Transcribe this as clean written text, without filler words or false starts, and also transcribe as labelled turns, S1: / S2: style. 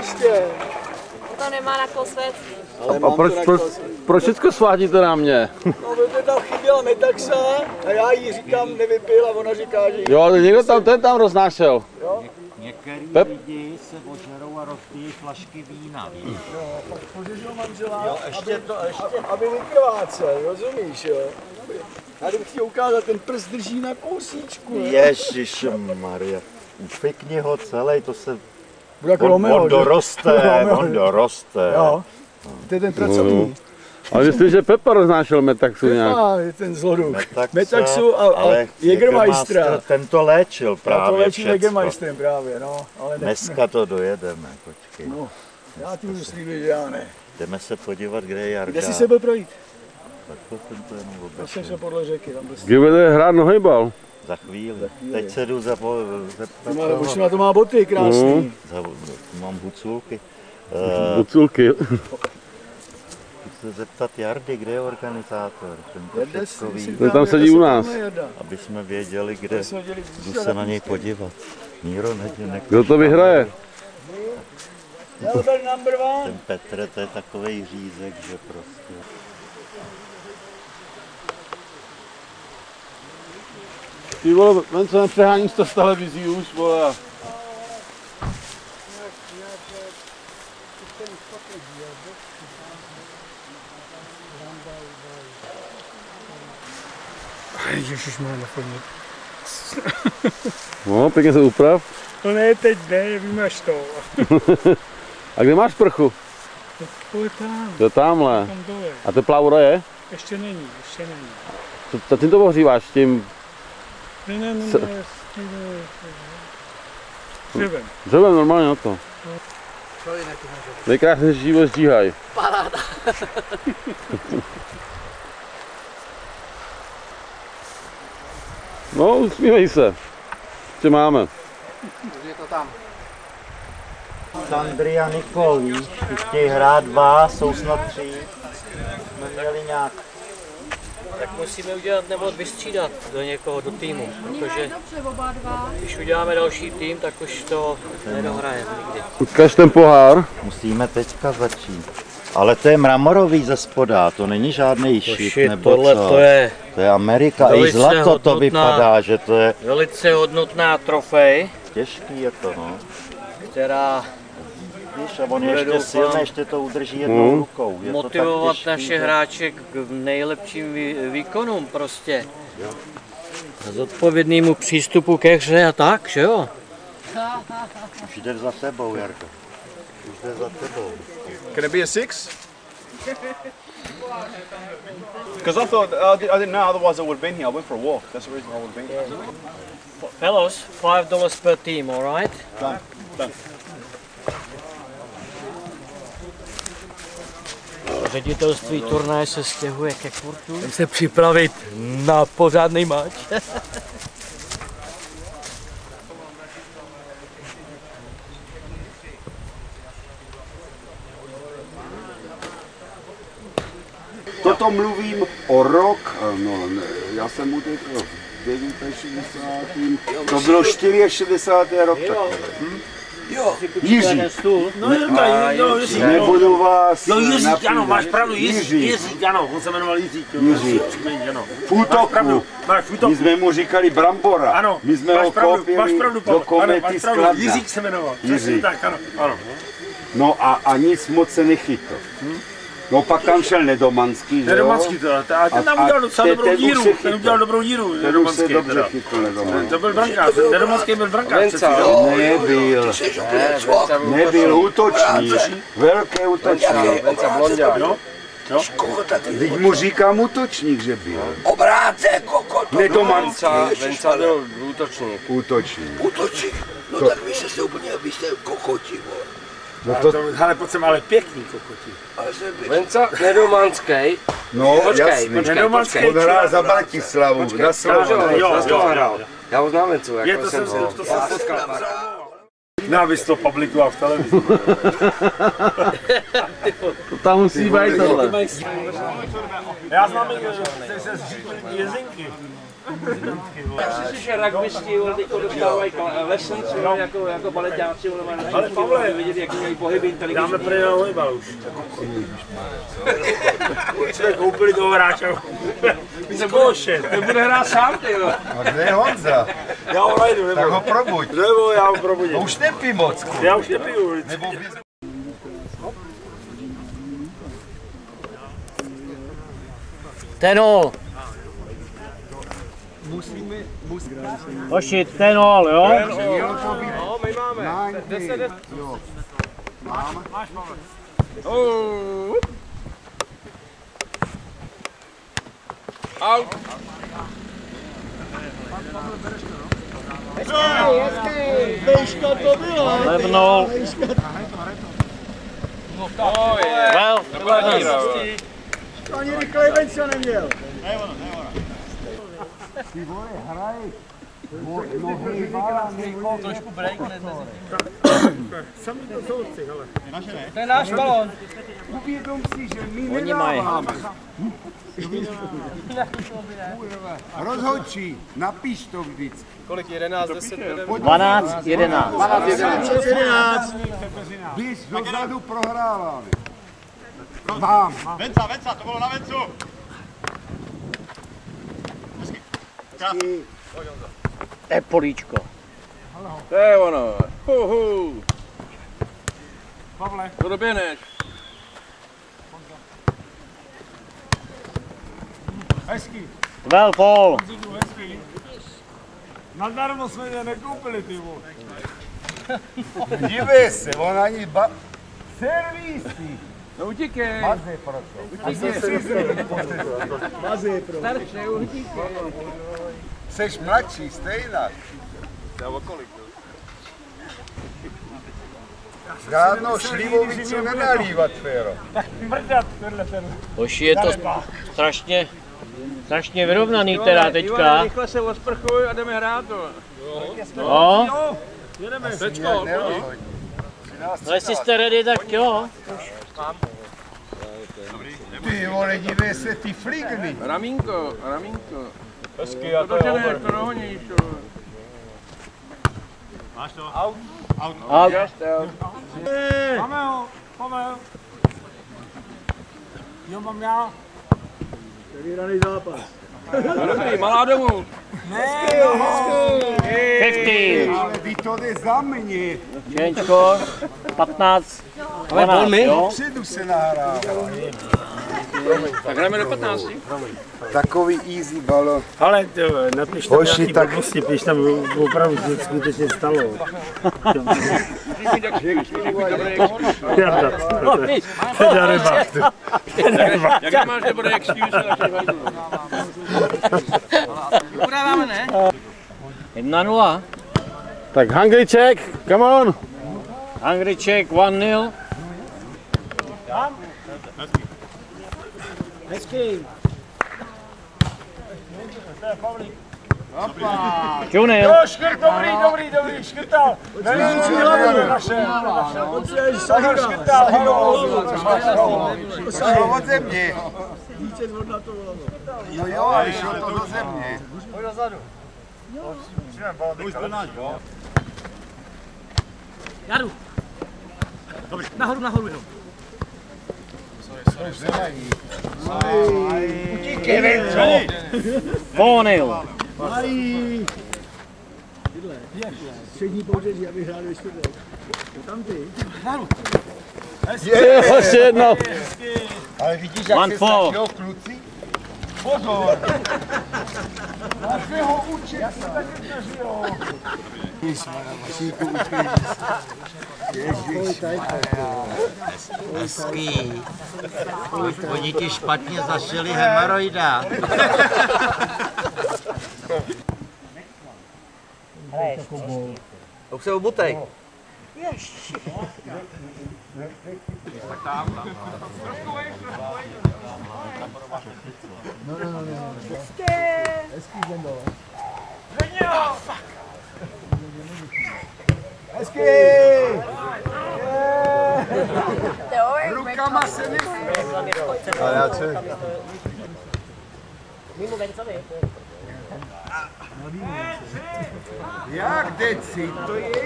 S1: Ještě.
S2: To nemá na kosvec.
S3: Proč všechno svádíte na mě?
S1: No, protože tam chyběla metaxa a já jí říkám nevypil a ona říká, že...
S3: Jo, ale někdo tam, ten tam roznášel.
S1: Jo?
S4: Některý lidi se ožerou a rozpijí flašky vína, víš?
S1: No, pak pořežil manžela,
S4: Jo, ještě
S1: aby vykrvácel, rozumíš, jo? Já bych chtěl ukázat, ten prst drží na kousíčku, jo?
S4: Ježišmarja, ufikni ho celý, to se...
S1: Bude jako Romeo,
S4: on doroste.
S1: Jo, to je ten pracovní.
S3: Ale myslím, že Pepa roznášel metaxu nějak.
S1: Pepa je ten zloduch. Metaxu a Jägermeistera.
S4: Ten to léčil právě
S1: to léčí
S4: všecko.
S1: Jägermeisterem právě, no. Ale
S4: Dneska to dojedeme, počkej.
S1: No, já ti můžu slíbit, že já ne.
S4: Jdeme se podívat, kde je Jarda.
S1: Kde jsi se byl projít?
S4: Tak to jsem to jenom
S1: Já
S4: obešel.
S1: jsem se podle řeky. Tam
S3: Kdy bude hrát nohybal?
S4: Za chvíli. Teď se jdu zeptat.
S1: Už na to má boty krásný.
S4: Mám huculky.
S3: Buculky.
S4: Chci se zeptat Jardy, kde je organizátor.
S3: Ten tam sedí u nás.
S4: Aby jsme věděli, kde. Jdu se na něj podívat. Míro,
S3: Kdo to vyhraje?
S4: Ten Petr, to je takovej řízek, že prostě.
S3: Ty vole, ven co nepřeháníš to z televizí už, vole.
S5: Ježišmarja, na chodník.
S3: No, pěkně se uprav.
S5: No ne, teď ne, vím až to.
S3: A kde máš prchu?
S5: To je tam.
S3: To je tamhle.
S5: Tam dole.
S3: A teplá voda je?
S5: Ještě není, ještě není.
S3: Co tím to ohříváš? Tím
S5: Ne, dřevem.
S3: dřevem normálně na to. Nejkrásnější život stíhaj.
S2: Paráda.
S3: No, usmívej se. Co máme?
S2: Je to tam.
S4: Sandry a Nikol, víš, ty chtějí hrát dva, jsou snad tři. Jsme měli nějak.
S6: Tak musíme udělat nebo vystřídat do někoho, do týmu, protože
S2: Dobře, oba dva.
S6: když uděláme další tým, tak už to nedohrajeme nikdy.
S3: Ukaž ten pohár.
S4: Musíme teďka začít. Ale to je mramorový ze spoda, to není žádný šit nebo
S6: tohle
S4: co.
S6: to je
S4: To je Amerika, i
S6: velice
S4: zlato to
S6: hodnotná-
S4: vypadá, že to je
S6: velice hodnotná trofej,
S4: těžký je to, no.
S6: která
S4: Víš, a on
S6: Bude,
S4: ještě
S6: doufám,
S4: silný, ještě to udrží jednou rukou. Je
S6: motivovat
S4: to tak těžký,
S6: naše
S4: že-
S6: hráče k nejlepším výkonům prostě. A zodpovědnému přístupu ke hře a tak, že jo?
S4: Už jde za tebou, Jarko. Už jde za tebou.
S7: Can it be a 6? Because I thought I didn't know. Otherwise, I would have been here. I went for a walk. That's the reason I would have been here.
S6: Fellows, $5 per team, all right?
S7: Done.
S6: Ředitelství turnaje se stěhuje ke kurtu. Chceme se připravit na pořádný match.
S8: Toto mluvím o rok, no, ne, já jsem utekl v 69. To bylo 64. rok takové. Jiří, nebudu vás
S9: Jiřík, ano, máš
S8: napínat.
S9: pravdu, Jiřík, ano, on se jmenoval Jiřík.
S8: Jiří.
S9: Ano.
S8: V útoku,
S9: Máš
S8: my
S9: útok,
S8: jsme mu říkali Brambora,
S9: ano,
S8: my jsme
S9: máš
S8: ho
S9: pravdu,
S8: koupili do
S9: ano,
S8: komety
S9: máš
S8: z
S9: pravdu,
S8: Kladna.
S9: Jiřík se jmenoval,
S8: Jiřík.
S9: přesně tak, ano, ano.
S8: No a nic moc se nechytl. No pak tam šel Nedomanský, že jo?
S9: Nedomanský to, a ten tam udělal docela
S8: ten
S9: dobrou
S8: už
S9: díru,
S8: se
S9: ten
S8: chytl.
S9: udělal dobrou díru,
S8: Ten už se
S9: Nedomanský
S8: dobře
S9: teda.
S8: chytl Nedomanský.
S9: To byl brankář, Nedomanský byl brankář přeci.
S8: Nebyl útočník, velký útočník. Teď mu říkám útočník, že byl.
S10: Obráce, kokot.
S8: Nedomanský.
S10: Venca
S8: byl útočník.
S10: Útočník. No tak vy jste úplně, vy jste kokoti, vole.
S8: No to,
S9: Ale pojď sem, ale pěkný kokoti.
S10: Ale jsem byl.
S6: Venca Nedomanský.
S8: no
S6: Počkej,
S8: jasný.
S9: Nedomanský
S8: On hrál za Bratislavu, na Slovanu.
S9: Jo,
S6: Já ho znám Vencu,
S9: je to jsem potkal. No, abys to publikoval v televizi.
S3: To tam musí být tohle.
S9: Já znám Jezinky.
S6: Že rugbysti teďko dostávají lessons jako baletáci,
S9: Ale Pavle,
S6: vidět, jaký mají pohyby inteligentní.
S9: dáme prý na volejbal už. Už jsme koupili toho hráče. Zkoušet.
S6: Ty bude hrát sám, ty jo.
S8: A kde je Honza?
S9: Já ho najdu,
S8: Tak
S9: nebo?
S8: ho probuď.
S9: Nebo já ho probudím.
S8: Už nepí moc.
S9: Já už nepiju.
S8: Nebo
S6: Tenol. Hoši, tenol, jo?
S9: No, my máme. 10.
S8: Jo.
S9: Máš, Pavle. Oh. Out.
S1: Hezký, vejška to byla.
S6: Levnul.
S9: Oh, je.
S6: Well,
S1: Ani rychlej venča neměl.
S6: trošku break hned mezi
S5: Sami to soudci, hele.
S6: To je náš balon.
S8: uvědom si, že my
S6: Oni mají.
S8: Rozhodčí, napiš to vždycky.
S9: Kolik? 11, 10,
S6: 12, 11.
S1: 11.
S8: Bys dozadu prohráváme. Vám.
S9: Venca, to bylo na Vencu.
S6: To je políčko.
S9: To je ono.
S5: Pavle.
S9: To doběhneš.
S5: Hezký.
S6: Well, Paul.
S5: Hezký. Nadarmo jsme je nekoupili, ty vole.
S8: Dívej se, on ani servisí.
S9: No utíkej.
S8: Mazej proto.
S1: Mazej pro.
S9: Starší, utíkej.
S8: Seš mladší, stejná.
S9: To je o kolik?
S8: Žádnou šlivovici nenalívat, Féro.
S5: Mrdat, tenhle.
S6: Hoši, je to strašně vyrovnaný teda teďka.
S9: Rychle se osprchuj a jdeme hrát to.
S6: No,
S5: Jedeme.
S9: Tečko,
S6: no jestli jste ready, tak jo.
S8: Ty vole, dívej se, ty fligny.
S9: Ramínko.
S7: Hezky, a
S9: To doženeš, to dohoníš.
S6: Out.
S5: Máme ho, Pavel. Jo, mám já.
S1: Vyhraný zápas.
S9: Dobrý, malá domů.
S5: Ne,
S6: 15.
S8: Ale vy to jde za mě.
S6: Čenčko, 15. 12, jo?
S8: Předu se nahrává.
S9: Tak hrajeme do 15.
S8: Takový easy balon.
S5: ale napiš tam
S8: Hoši,
S5: nějaký
S8: tak-
S5: blbosti, piš tam opravdu, co se skutečně stalo. Teda ryba.
S9: Jak máš dobré excuse, tak udáváme, ne?
S6: 1-0.
S3: Tak hungry check, come on.
S6: Hungry check, 1-0.
S1: Hezký.
S6: 2-0.
S5: Škrt, dobrý, škrtal.
S1: Zvětší hlavu. Potřebuješ Sahira.
S8: Šlo od země.
S1: Více zvod na to hlavu.
S8: No jo, ale šlo to do země.
S6: Jadu. Dobrý, nahoru jenom.
S8: Utíkej, Venco.
S6: 4-0.
S1: Mají. Tyhle. Střední pobřeží, aby hráli ve čtvrtek. Tam ty.
S3: Ještě jednou.
S8: Ale vidíš, jak se
S6: 1-4.
S8: snažil kluci? Pozor. Na ho učit se taky snažil.
S4: Hezký. Oni ti špatně zašili hemoroida.
S6: To se obutej.
S1: Hezký.
S8: Rukama se nesmí.
S1: A já co?
S8: Jak deci, to je